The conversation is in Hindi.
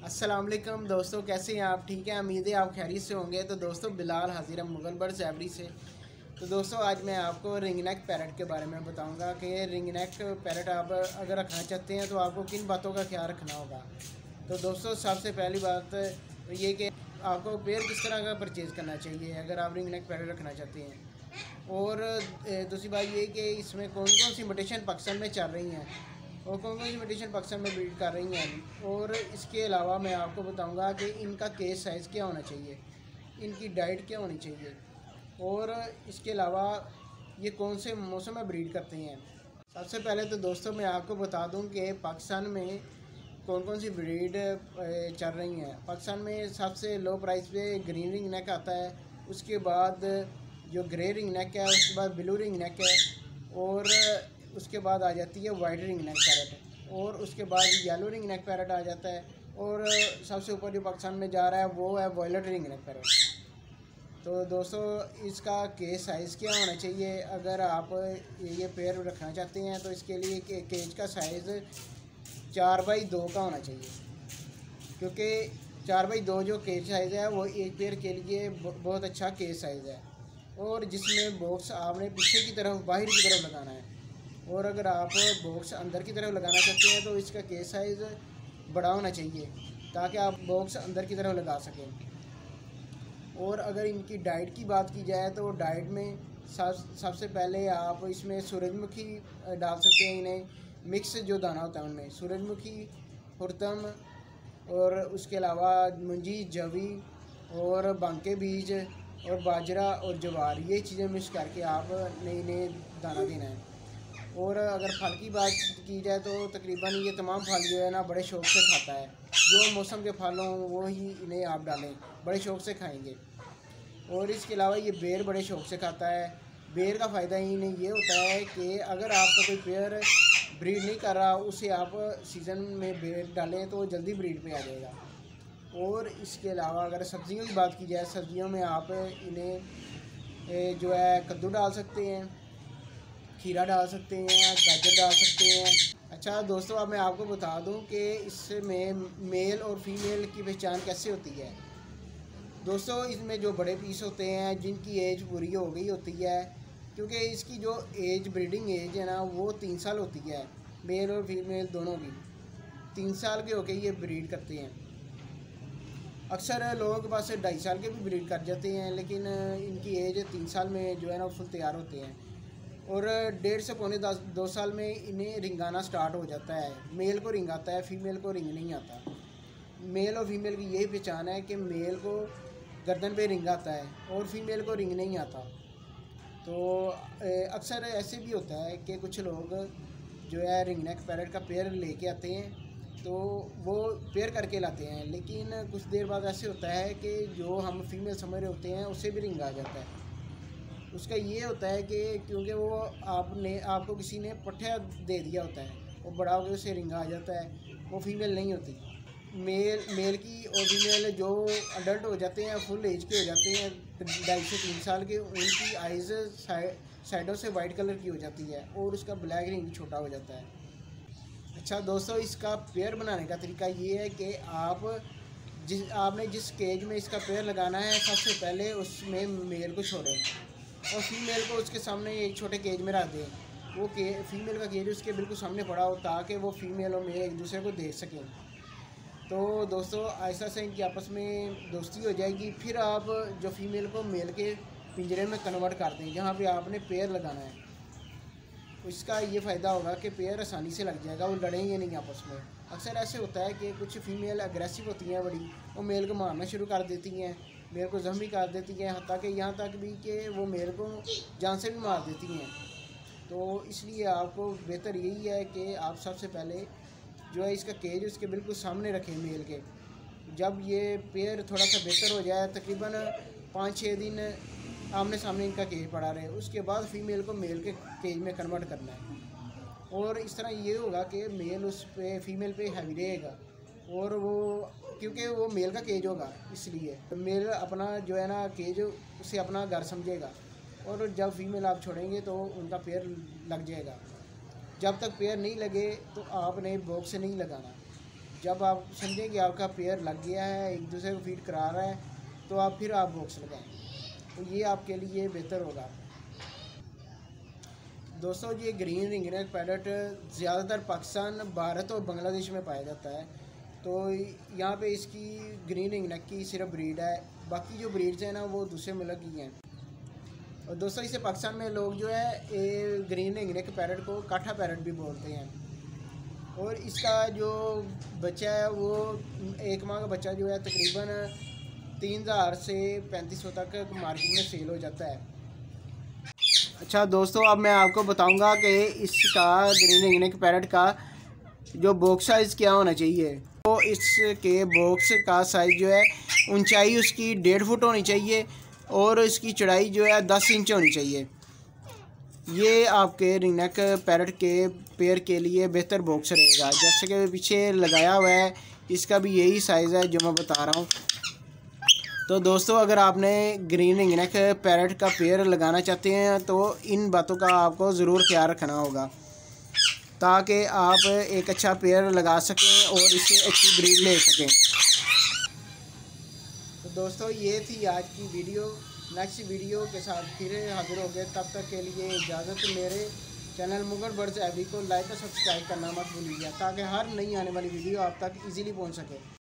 अस्सलाम वालेकुम दोस्तों, कैसे हैं आप? ठीक है, उम्मीद है आप खैरियत से होंगे। तो दोस्तों, बिलाल हाजिर है मुगल बर्ड एवरी से। तो दोस्तों, आज मैं आपको रिंग नेक पैरट के बारे में बताऊंगा कि रिंग नेक पैरट आप अगर रखना चाहते हैं तो आपको किन बातों का ख्याल रखना होगा। तो दोस्तों, सबसे पहली बात तो ये कि आपको पेयर किस तरह का परचेज़ करना चाहिए अगर आप रिंग नेक पैरट रखना चाहते हैं। और दूसरी बात ये कि इसमें कौन कौन सी म्यूटेशन पाकिस्तान में चल रही हैं और कौन कौन सी म्यूटेशन पाकिस्तान में ब्रीड कर रही हैं। और इसके अलावा मैं आपको बताऊंगा कि इनका केस साइज़ क्या होना चाहिए, इनकी डाइट क्या होनी चाहिए, और इसके अलावा ये कौन से मौसम में ब्रीड करते हैं। सबसे पहले तो दोस्तों, मैं आपको बता दूं कि पाकिस्तान में कौन कौन सी ब्रीड चल रही हैं। पाकिस्तान में सबसे लो प्राइस पे ग्रीन रिंग नेक आता है, उसके बाद जो ग्रे रिंग नेक है, उसके बाद ब्लू रिंग नेक है, और उसके बाद आ जाती है वाइट रिंग नेक पैरट, और उसके बाद येलो रिंग नेक पैरट आ जाता है, और सबसे ऊपर जो पाकिस्तान में जा रहा है वो है वॉयलेट रिंग नेक पैरट। तो दोस्तों, इसका केज साइज़ क्या होना चाहिए अगर आप ये पेयर रखना चाहते हैं तो इसके लिए केज का साइज़ 4x2 का होना चाहिए, क्योंकि 4x2 जो केज साइज़ है वो एक पेयर के लिए बहुत अच्छा केज साइज़ है, और जिसमें बॉक्स आपने पीछे की तरफ बाहर की तरफ लगाना है। और अगर आप बॉक्स अंदर की तरफ लगाना चाहते हैं तो इसका केस साइज़ बड़ा होना चाहिए ताकि आप बॉक्स अंदर की तरफ लगा सकें। और अगर इनकी डाइट की बात की जाए तो डाइट में सबसे पहले आप इसमें सूरजमुखी डाल सकते हैं। इन्हें मिक्स जो दाना होता है उनमें सूरजमुखी, हुरतम, और उसके अलावा मुंजी, जवी और बांके बीज और बाजरा और ज्वार, ये चीज़ें मिक्स करके आप नए दाना देना है। और अगर फल की बात की जाए तो तकरीबन ये तमाम फल जो है ना बड़े शौक़ से खाता है। जो मौसम के फल हों वो ही इन्हें आप डालें, बड़े शौक़ से खाएंगे। और इसके अलावा ये बेर बड़े शौक़ से खाता है। बेर का फ़ायदा इन्हें ये होता है कि अगर आपका कोई पेयर ब्रीड नहीं कर रहा, उसे आप सीज़न में बेर डालें तो जल्दी ब्रीड पे आ जाएगा। और इसके अलावा अगर सब्ज़ियों की बात की जाए, सब्ज़ियों में आप इन्हें जो है कद्दू डाल सकते हैं, खीरा डाल सकते हैं, गाजर डाल सकते हैं। अच्छा दोस्तों, अब मैं आपको बता दूं कि इसमें मेल और फीमेल की पहचान कैसे होती है। दोस्तों, इसमें जो बड़े पीस होते हैं जिनकी एज पूरी हो गई होती है, क्योंकि इसकी जो एज ब्रीडिंग एज है ना वो 3 साल होती है, मेल और फीमेल दोनों की 3 साल के होके ये ब्रीड करते हैं। अक्सर लोगों के पास 2.5 साल के भी ब्रीड कर जाते हैं, लेकिन इनकी एज 3 साल में जो है ना फुल तैयार होते हैं। और 1.5 से पौने 2 साल में इन्हें रिंग आना स्टार्ट हो जाता है। मेल को रिंग आता है, फीमेल को रिंग नहीं आता। मेल और फीमेल की यही पहचान है कि मेल को गर्दन पे रिंग आता है और फीमेल को रिंग नहीं आता। तो अक्सर ऐसे भी होता है कि कुछ लोग जो है रिंग नेक पैरट का पेयर लेके आते हैं तो वो पेयर करके लाते हैं, लेकिन कुछ देर बाद ऐसे होता है कि जो हम फीमेल समझ रहे होते हैं उससे भी रिंग आ जाता है। उसका ये होता है कि क्योंकि वो आपको किसी ने पट्ठा दे दिया होता है, वो बड़ा होकर उसे रिंग आ जाता है, वो फीमेल नहीं होती। मेल की और फीमेल जो अडल्ट हो जाते हैं, फुल एज के हो जाते हैं 2.5 से 3 साल के, उनकी आइज़ साइडों से वाइट कलर की हो जाती है और उसका ब्लैक रिंग छोटा हो जाता है। अच्छा दोस्तों, इसका पेयर बनाने का तरीका ये है कि आपने जिस केज में इसका पेयर लगाना है, सबसे पहले उसमें मेल को छोड़ें और फीमेल को उसके सामने एक छोटे केज में रख दें। वो फीमेल का केज उसके बिल्कुल सामने पड़ा हो ताकि वो फीमेल और मेल एक दूसरे को देख सकें। तो दोस्तों, ऐसा से इनकी आपस में दोस्ती हो जाएगी। फिर आप जो फीमेल को मेल के पिंजरे में कन्वर्ट कर दें जहाँ पे आपने पेयर लगाना है। इसका ये फ़ायदा होगा कि पेयर आसानी से लग जाएगा, वो लड़ेंगे नहीं आपस में। अक्सर ऐसे होता है कि कुछ फीमेल अग्रेसिव होती हैं बड़ी, वो मेल को मारना शुरू कर देती हैं, मेल को जख्मी कर देती हैं, हत्ता कि यहाँ तक भी कि वो मेल को जान से भी मार देती हैं। तो इसलिए आपको बेहतर यही है कि आप सबसे पहले जो है इसका केज उसके बिल्कुल सामने रखें मेल के। जब ये पेयर थोड़ा सा बेहतर हो जाए, तकरीबन 5-6 दिन आमने सामने इनका केज पड़ा रहे, उसके बाद फीमेल को मेल के केज में कन्वर्ट करना है। और इस तरह ये होगा कि मेल उस पे फीमेल पे हैवी रहेगा, और वो क्योंकि वो मेल का केज होगा इसलिए मेल अपना जो है ना केज उसे अपना घर समझेगा, और जब फीमेल आप छोड़ेंगे तो उनका पेयर लग जाएगा। जब तक पेयर नहीं लगे तो आपने बॉक्स से नहीं लगाना। जब आप समझें कि आपका पेयर लग गया है, एक दूसरे को फीड करा रहा है, तो आप फिर आप बॉक्स लगाएं, तो ये आपके लिए बेहतर होगा। दोस्तों ये ग्रीन रिंग नेक पैरट ज़्यादातर पाकिस्तान, भारत और बांग्लादेश में पाया जाता है। तो यहाँ पे इसकी ग्रीन रिंग नेक की सिर्फ ब्रीड है, बाकी जो ब्रीड्स हैं ना वो दूसरे मुल्क की हैं। और दोस्तों इसे पाकिस्तान में लोग जो है ग्रीन रिंग नेक पैरट को काठा पैरट भी बोलते हैं। और इसका जो बच्चा है वो 1 माह का बच्चा जो है तकरीबन 3000 से 3500 तक मार्केट में सेल हो जाता है। अच्छा दोस्तों, अब मैं आपको बताऊंगा कि इसका ग्रीन रिंग नेक पैरट का जो बॉक्स साइज़ क्या होना चाहिए। तो इसके बॉक्स का साइज़ जो है, ऊंचाई उसकी 1.5 फुट होनी चाहिए और इसकी चौड़ाई जो है 10 इंच होनी चाहिए। ये आपके रिंग नेक पैरट के पेयर के लिए बेहतर बॉक्स रहेगा। जैसे कि पीछे लगाया हुआ है, इसका भी यही साइज़ है जो मैं बता रहा हूँ। तो दोस्तों अगर आपने ग्रीन रिंग नेक पैरट का पेयर लगाना चाहते हैं तो इन बातों का आपको ज़रूर ख्याल रखना होगा, ताकि आप एक अच्छा पेयर लगा सकें और इससे अच्छी ब्रीड ले सकें। तो दोस्तों ये थी आज की वीडियो। नेक्स्ट वीडियो के साथ फिर हाजिर हो गए। तब तक के लिए इजाज़त। मेरे चैनल मुगल बर्ड्स एवरी को लाइक और सब्सक्राइब करना मत भूलिएगा, ताकि हर नई आने वाली वीडियो आप तक ईज़िली पहुँच सके।